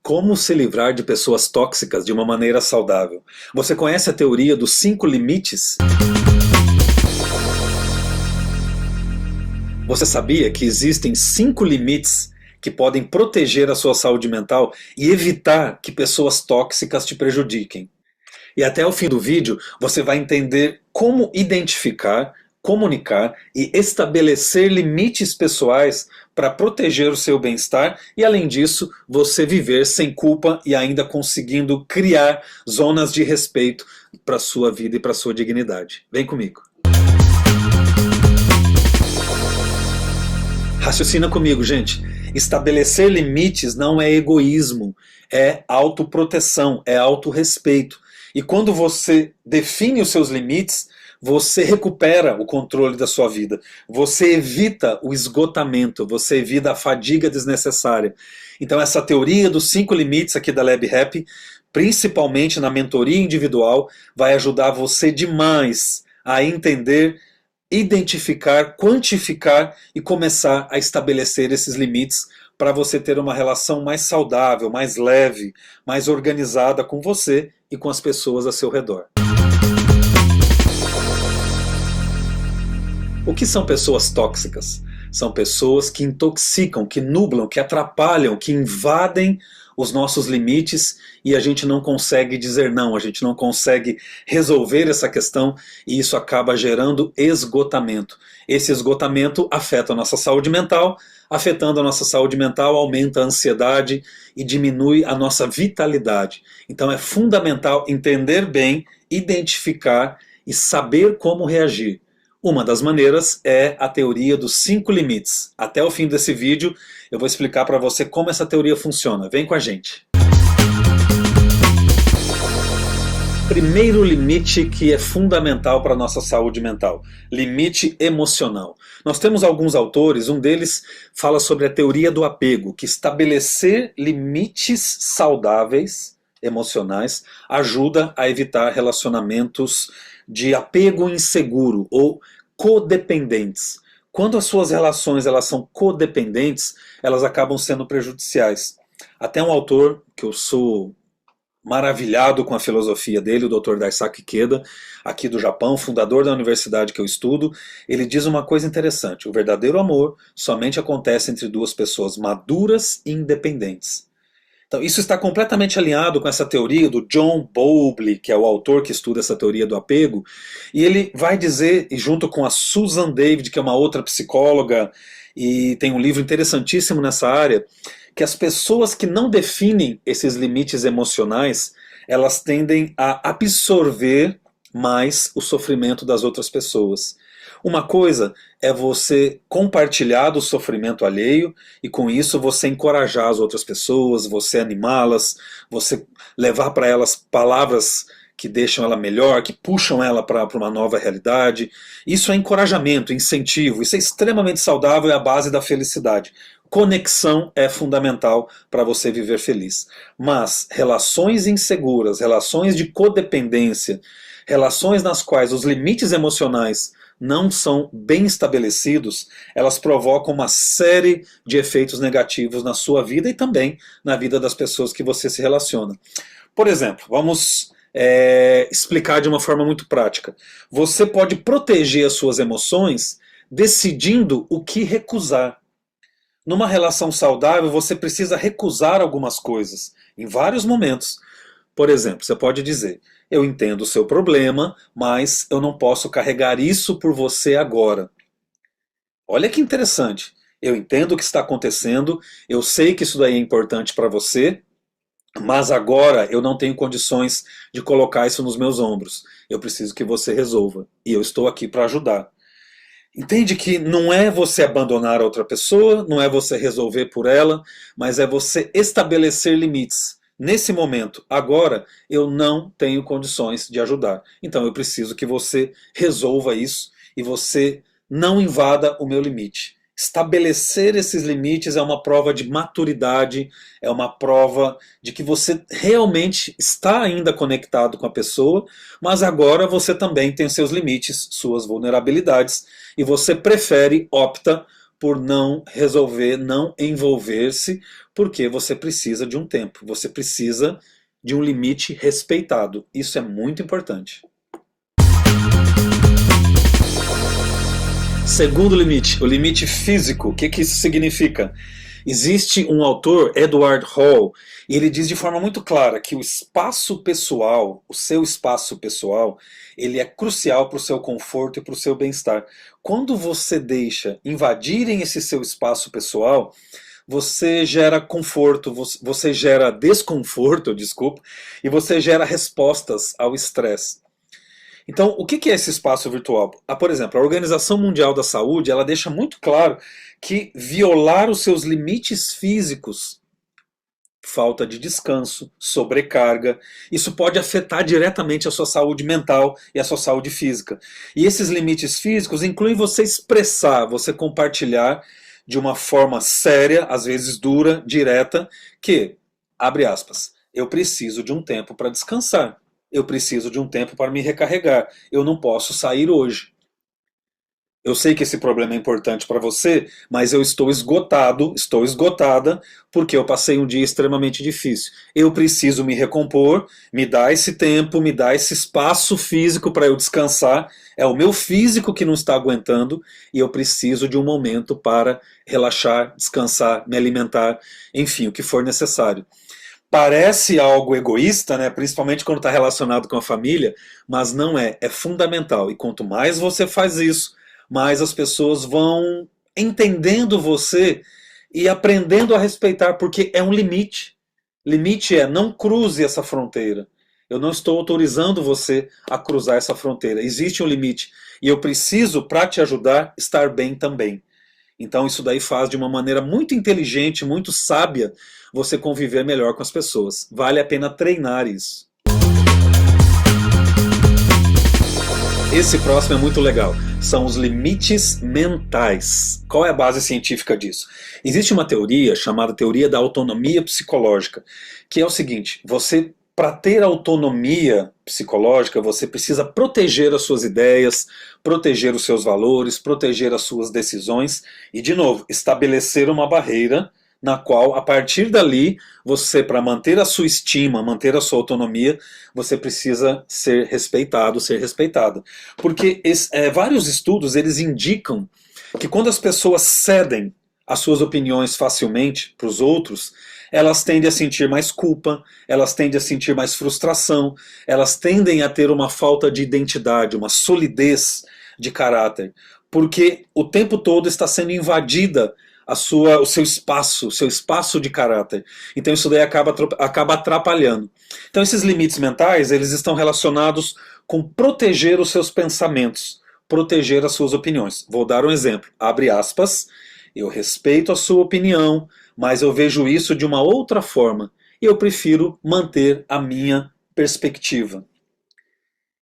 Como se livrar de pessoas tóxicas de uma maneira saudável? Você conhece a teoria dos 5 limites? Você sabia que existem 5 limites que podem proteger a sua saúde mental e evitar que pessoas tóxicas te prejudiquem? E até o fim do vídeo você vai entender como identificar, comunicar e estabelecer limites pessoais para proteger o seu bem-estar e, além disso, você viver sem culpa e ainda conseguindo criar zonas de respeito para a sua vida e para a sua dignidade. Vem comigo. Raciocina comigo, gente. Estabelecer limites não é egoísmo, é autoproteção, é autorrespeito. E quando você define os seus limites, você recupera o controle da sua vida. Você evita o esgotamento, você evita a fadiga desnecessária. Então essa teoria dos 5 limites aqui da Lab Happy, principalmente na mentoria individual, vai ajudar você demais a entender, identificar, quantificar e começar a estabelecer esses limites para você ter uma relação mais saudável, mais leve, mais organizada com você e com as pessoas a seu redor. O que são pessoas tóxicas? São pessoas que intoxicam, que nublam, que atrapalham, que invadem os nossos limites e a gente não consegue dizer não, a gente não consegue resolver essa questão e isso acaba gerando esgotamento. Esse esgotamento afeta a nossa saúde mental, afetando a nossa saúde mental aumenta a ansiedade e diminui a nossa vitalidade. Então é fundamental entender bem, identificar e saber como reagir. Uma das maneiras é a teoria dos 5 limites. Até o fim desse vídeo eu vou explicar para você como essa teoria funciona. Vem com a gente. Primeiro limite que é fundamental para a nossa saúde mental, limite emocional. Nós temos alguns autores, um deles fala sobre a teoria do apego, que estabelecer limites saudáveis, emocionais, ajuda a evitar relacionamentos de apego inseguro ou codependentes. Quando as suas relações elas são codependentes, elas acabam sendo prejudiciais. Até um autor que eu sou maravilhado com a filosofia dele, o Dr. Daisaku Ikeda, aqui do Japão, fundador da universidade que eu estudo, ele diz uma coisa interessante: o verdadeiro amor somente acontece entre duas pessoas maduras e independentes. Então, isso está completamente alinhado com essa teoria do John Bowlby, que é o autor que estuda essa teoria do apego, e ele vai dizer, e junto com a Susan David, que é uma outra psicóloga, e tem um livro interessantíssimo nessa área, que as pessoas que não definem esses limites emocionais, elas tendem a absorver mais o sofrimento das outras pessoas. Uma coisa é você compartilhar do sofrimento alheio e com isso você encorajar as outras pessoas, você animá-las, você levar para elas palavras que deixam ela melhor, que puxam ela para uma nova realidade. Isso é encorajamento, incentivo, isso é extremamente saudável, é a base da felicidade. Conexão é fundamental para você viver feliz. Mas relações inseguras, relações de codependência, relações nas quais os limites emocionais não são bem estabelecidos, elas provocam uma série de efeitos negativos na sua vida e também na vida das pessoas que você se relaciona. Por exemplo, vamos explicar de uma forma muito prática. Você pode proteger as suas emoções decidindo o que recusar. Numa relação saudável, você precisa recusar algumas coisas, em vários momentos. Por exemplo, você pode dizer: eu entendo o seu problema, mas eu não posso carregar isso por você agora. Olha que interessante. Eu entendo o que está acontecendo, eu sei que isso daí é importante para você, mas agora eu não tenho condições de colocar isso nos meus ombros. Eu preciso que você resolva. E eu estou aqui para ajudar. Entende que não é você abandonar a outra pessoa, não é você resolver por ela, mas é você estabelecer limites. Nesse momento, agora, eu não tenho condições de ajudar. Então eu preciso que você resolva isso e você não invada o meu limite. Estabelecer esses limites é uma prova de maturidade, é uma prova de que você realmente está ainda conectado com a pessoa, mas agora você também tem seus limites, suas vulnerabilidades, e você prefere, opta por não resolver, não envolver-se, porque você precisa de um tempo, você precisa de um limite respeitado. Isso é muito importante. Segundo limite, o limite físico. O que isso significa? Existe um autor, Edward Hall, e ele diz de forma muito clara que o espaço pessoal, o seu espaço pessoal, ele é crucial para o seu conforto e para o seu bem-estar. Quando você deixa invadirem esse seu espaço pessoal, você gera conforto, você gera desconforto, desculpa, e você gera respostas ao estresse. Então, o que é esse espaço virtual? Por exemplo, a Organização Mundial da Saúde, ela deixa muito claro que violar os seus limites físicos, falta de descanso, sobrecarga, isso pode afetar diretamente a sua saúde mental e a sua saúde física. E esses limites físicos incluem você expressar, você compartilhar de uma forma séria, às vezes dura, direta, que, abre aspas, eu preciso de um tempo para descansar. Eu preciso de um tempo para me recarregar. Eu não posso sair hoje. Eu sei que esse problema é importante para você, mas eu estou esgotado, estou esgotada, porque eu passei um dia extremamente difícil. Eu preciso me recompor, me dar esse tempo, me dar esse espaço físico para eu descansar. É o meu físico que não está aguentando e eu preciso de um momento para relaxar, descansar, me alimentar, enfim, o que for necessário. Parece algo egoísta, né? Principalmente quando está relacionado com a família, mas não é. É fundamental. E quanto mais você faz isso, mais as pessoas vão entendendo você e aprendendo a respeitar, porque é um limite. Limite é não cruze essa fronteira. Eu não estou autorizando você a cruzar essa fronteira. Existe um limite. E eu preciso, para te ajudar, estar bem também. Então isso daí faz de uma maneira muito inteligente, muito sábia, você conviver melhor com as pessoas. Vale a pena treinar isso. Esse próximo é muito legal. São os limites mentais. Qual é a base científica disso? Existe uma teoria chamada teoria da autonomia psicológica, que é o seguinte: você, para ter autonomia psicológica, você precisa proteger as suas ideias, proteger os seus valores, proteger as suas decisões e, de novo, estabelecer uma barreira na qual, a partir dali, você, para manter a sua estima, manter a sua autonomia, você precisa ser respeitado, ser respeitada. Porque vários estudos eles indicam que quando as pessoas cedem as suas opiniões facilmente para os outros, elas tendem a sentir mais culpa, elas tendem a sentir mais frustração, elas tendem a ter uma falta de identidade, uma solidez de caráter, porque o tempo todo está sendo invadida o seu espaço de caráter. Então isso daí acaba atrapalhando. Então esses limites mentais, eles estão relacionados com proteger os seus pensamentos, proteger as suas opiniões. Vou dar um exemplo, abre aspas, eu respeito a sua opinião, mas eu vejo isso de uma outra forma e eu prefiro manter a minha perspectiva.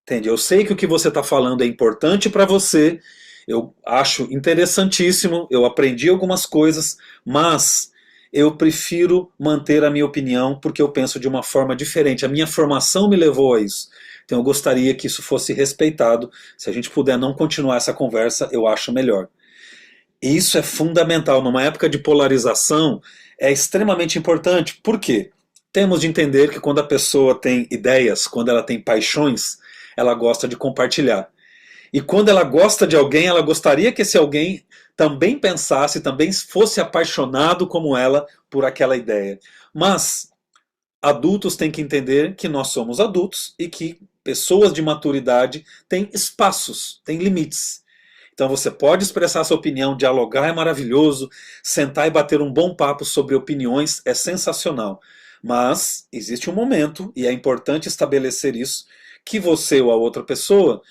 Entende? Eu sei que o que você está falando é importante para você, eu acho interessantíssimo, eu aprendi algumas coisas, mas eu prefiro manter a minha opinião porque eu penso de uma forma diferente. A minha formação me levou a isso. Então eu gostaria que isso fosse respeitado. Se a gente puder não continuar essa conversa, eu acho melhor. E isso é fundamental. Numa época de polarização, é extremamente importante. Por quê? Temos de entender que quando a pessoa tem ideias, quando ela tem paixões, ela gosta de compartilhar. E quando ela gosta de alguém, ela gostaria que esse alguém também pensasse, também fosse apaixonado como ela por aquela ideia. Mas adultos têm que entender que nós somos adultos e que pessoas de maturidade têm espaços, têm limites. Então você pode expressar sua opinião, dialogar é maravilhoso, sentar e bater um bom papo sobre opiniões é sensacional. Mas existe um momento, e é importante estabelecer isso, que você ou a outra pessoa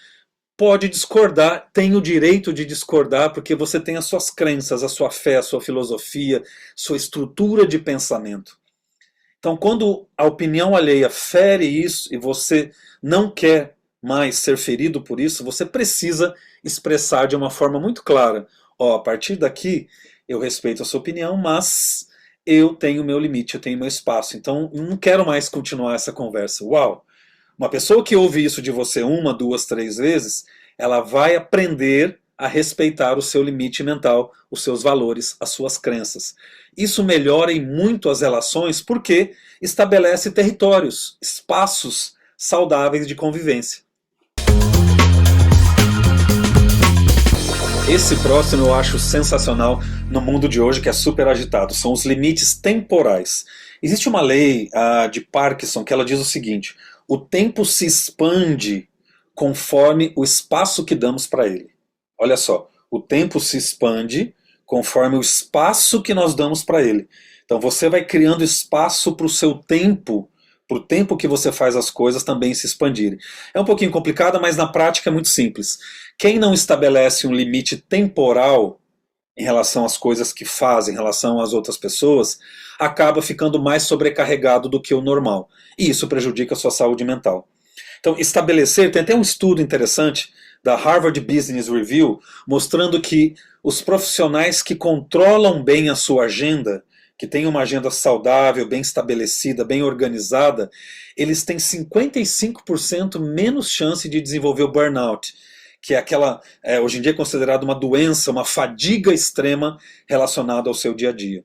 pode discordar, tem o direito de discordar, porque você tem as suas crenças, a sua fé, a sua filosofia, sua estrutura de pensamento. Então, quando a opinião alheia fere isso e você não quer mais ser ferido por isso, você precisa expressar de uma forma muito clara: ó, a partir daqui eu respeito a sua opinião, mas eu tenho meu limite, eu tenho meu espaço, então não quero mais continuar essa conversa. Uau! Uma pessoa que ouve isso de você uma, duas, três vezes, ela vai aprender a respeitar o seu limite mental, os seus valores, as suas crenças. Isso melhora em muito as relações porque estabelece territórios, espaços saudáveis de convivência. Esse próximo eu acho sensacional no mundo de hoje, que é super agitado. São os limites temporais. Existe uma lei de Parkinson que ela diz o seguinte: o tempo se expande conforme o espaço que damos para ele. Olha só, o tempo se expande conforme o espaço que nós damos para ele. Então você vai criando espaço para o seu tempo, para o tempo que você faz as coisas também se expandirem. É um pouquinho complicado, mas na prática é muito simples. Quem não estabelece um limite temporal em relação às coisas que faz, em relação às outras pessoas, acaba ficando mais sobrecarregado do que o normal. E isso prejudica a sua saúde mental. Então, estabelecer, tem até um estudo interessante da Harvard Business Review, mostrando que os profissionais que controlam bem a sua agenda, que têm uma agenda saudável, bem estabelecida, bem organizada, eles têm 55% menos chance de desenvolver o burnout, que é aquela, hoje em dia é considerado uma doença, uma fadiga extrema relacionada ao seu dia a dia.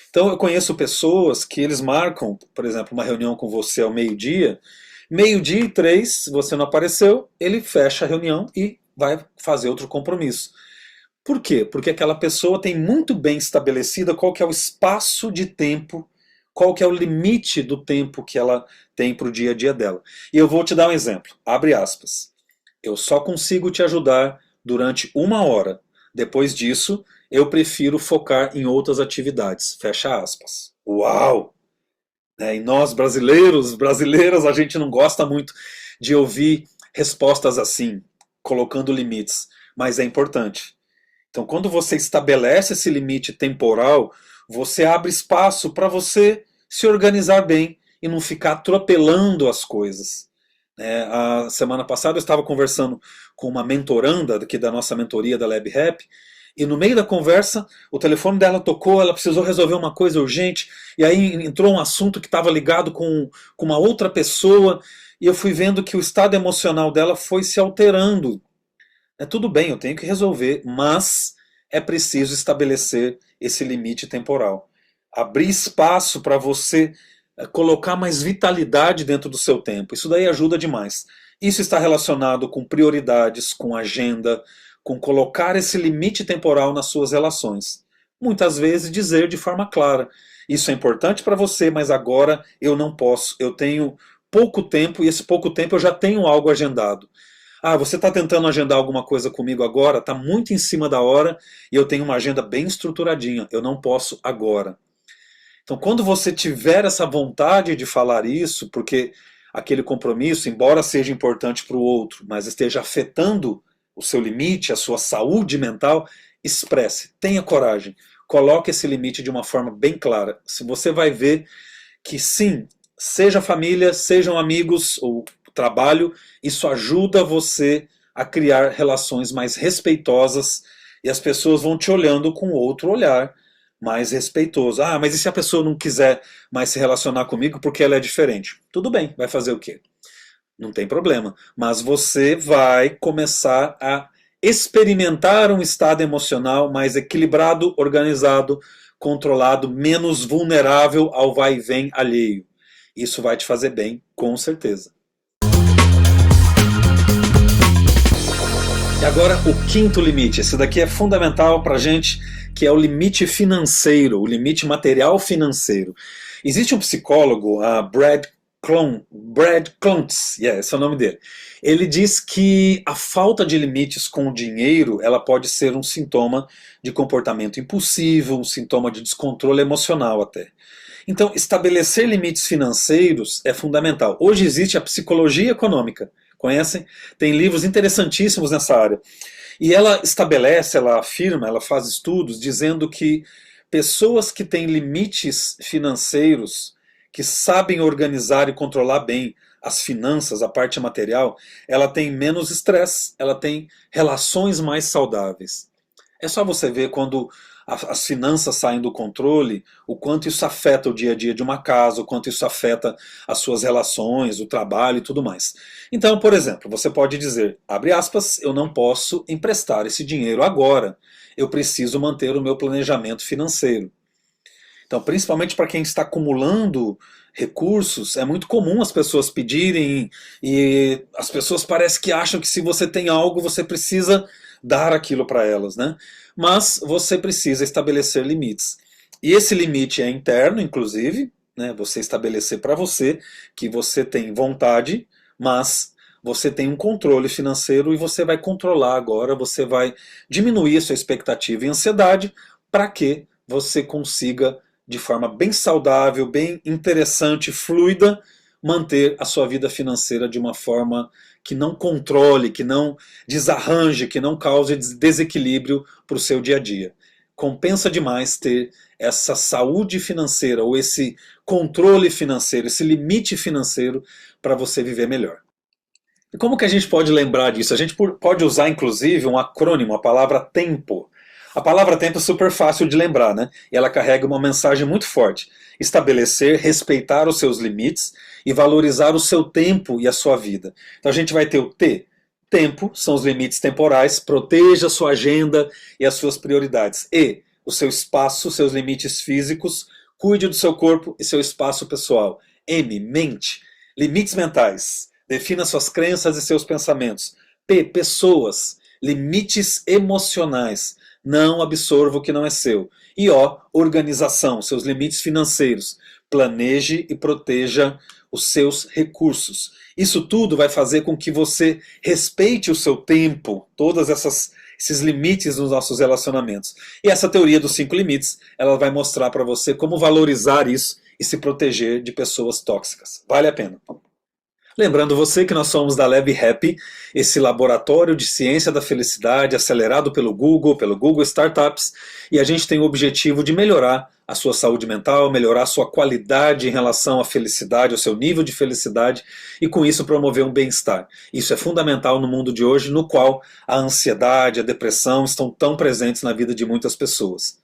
Então eu conheço pessoas que eles marcam, por exemplo, uma reunião com você ao meio-dia, meio-dia e 3, se você não apareceu, ele fecha a reunião e vai fazer outro compromisso. Por quê? Porque aquela pessoa tem muito bem estabelecida qual que é o espaço de tempo, qual que é o limite do tempo que ela tem para o dia a dia dela. E eu vou te dar um exemplo, abre aspas. Eu só consigo te ajudar durante 1 hora. Depois disso, eu prefiro focar em outras atividades. Fecha aspas. Uau! E nós brasileiras, a gente não gosta muito de ouvir respostas assim, colocando limites, mas é importante. Então, quando você estabelece esse limite temporal, você abre espaço para você se organizar bem e não ficar atropelando as coisas. A semana passada eu estava conversando com uma mentoranda aqui da nossa mentoria da Lab Rap, e no meio da conversa o telefone dela tocou, ela precisou resolver uma coisa urgente, e aí entrou um assunto que estava ligado com uma outra pessoa, e eu fui vendo que o estado emocional dela foi se alterando. Tudo bem, eu tenho que resolver, mas é preciso estabelecer esse limite temporal. Abrir espaço para você colocar mais vitalidade dentro do seu tempo. Isso daí ajuda demais. Isso está relacionado com prioridades, com agenda, com colocar esse limite temporal nas suas relações. Muitas vezes dizer de forma clara: isso é importante para você, mas agora eu não posso. Eu tenho pouco tempo e esse pouco tempo eu já tenho algo agendado. Você está tentando agendar alguma coisa comigo agora, está muito em cima da hora e eu tenho uma agenda bem estruturadinha, eu não posso agora. Então, quando você tiver essa vontade de falar isso, porque aquele compromisso, embora seja importante para o outro, mas esteja afetando o seu limite, a sua saúde mental, expresse, tenha coragem, coloque esse limite de uma forma bem clara. Se você vai ver que sim, seja família, sejam amigos ou trabalho, isso ajuda você a criar relações mais respeitosas e as pessoas vão te olhando com outro olhar mais respeitoso. Mas e se a pessoa não quiser mais se relacionar comigo porque ela é diferente? Tudo bem, vai fazer o quê? Não tem problema. Mas você vai começar a experimentar um estado emocional mais equilibrado, organizado, controlado, menos vulnerável ao vai e vem alheio. Isso vai te fazer bem, com certeza. E agora o quinto limite. Esse daqui é fundamental para a gente, que é o limite financeiro, o limite material financeiro. Existe um psicólogo, Brad Klontz, esse é o nome dele. Ele diz que a falta de limites com o dinheiro, ela pode ser um sintoma de comportamento impulsivo, um sintoma de descontrole emocional até. Então, estabelecer limites financeiros é fundamental. Hoje existe a psicologia econômica. Conhecem? Tem livros interessantíssimos nessa área. E ela estabelece, ela afirma, ela faz estudos dizendo que pessoas que têm limites financeiros, que sabem organizar e controlar bem as finanças, a parte material, ela tem menos estresse, ela tem relações mais saudáveis. É só você ver quando as finanças saem do controle, o quanto isso afeta o dia a dia de uma casa, o quanto isso afeta as suas relações, o trabalho e tudo mais. Então, por exemplo, você pode dizer, abre aspas, eu não posso emprestar esse dinheiro agora, eu preciso manter o meu planejamento financeiro. Então, principalmente para quem está acumulando recursos, é muito comum as pessoas pedirem e as pessoas parecem que acham que se você tem algo, você precisa dar aquilo para elas, né? Mas você precisa estabelecer limites. E esse limite é interno, inclusive, né? Você estabelecer para você que você tem vontade, mas você tem um controle financeiro e você vai controlar agora, você vai diminuir a sua expectativa e ansiedade para que você consiga de forma bem saudável, bem interessante, fluida, manter a sua vida financeira de uma forma que não controle, que não desarranje, que não cause desequilíbrio para o seu dia a dia. Compensa demais ter essa saúde financeira ou esse controle financeiro, esse limite financeiro para você viver melhor. E como que a gente pode lembrar disso? A gente pode usar inclusive um acrônimo, a palavra tempo. A palavra tempo é super fácil de lembrar, né? E ela carrega uma mensagem muito forte. Estabelecer, respeitar os seus limites e valorizar o seu tempo e a sua vida. Então a gente vai ter o T. Tempo são os limites temporais, proteja a sua agenda e as suas prioridades. E, o seu espaço, seus limites físicos, cuide do seu corpo e seu espaço pessoal. M, mente, limites mentais, defina suas crenças e seus pensamentos. P, pessoas, limites emocionais, não absorva o que não é seu. E O, organização, seus limites financeiros, planeje e proteja os seus recursos. Isso tudo vai fazer com que você respeite o seu tempo, todas esses limites nos nossos relacionamentos. E essa teoria dos 5 limites, ela vai mostrar para você como valorizar isso e se proteger de pessoas tóxicas. Vale a pena. Lembrando você que nós somos da Lab Happy, esse laboratório de ciência da felicidade acelerado pelo Google Startups, e a gente tem o objetivo de melhorar a sua saúde mental, melhorar a sua qualidade em relação à felicidade, ao seu nível de felicidade, e com isso promover um bem-estar. Isso é fundamental no mundo de hoje, no qual a ansiedade, a depressão estão tão presentes na vida de muitas pessoas.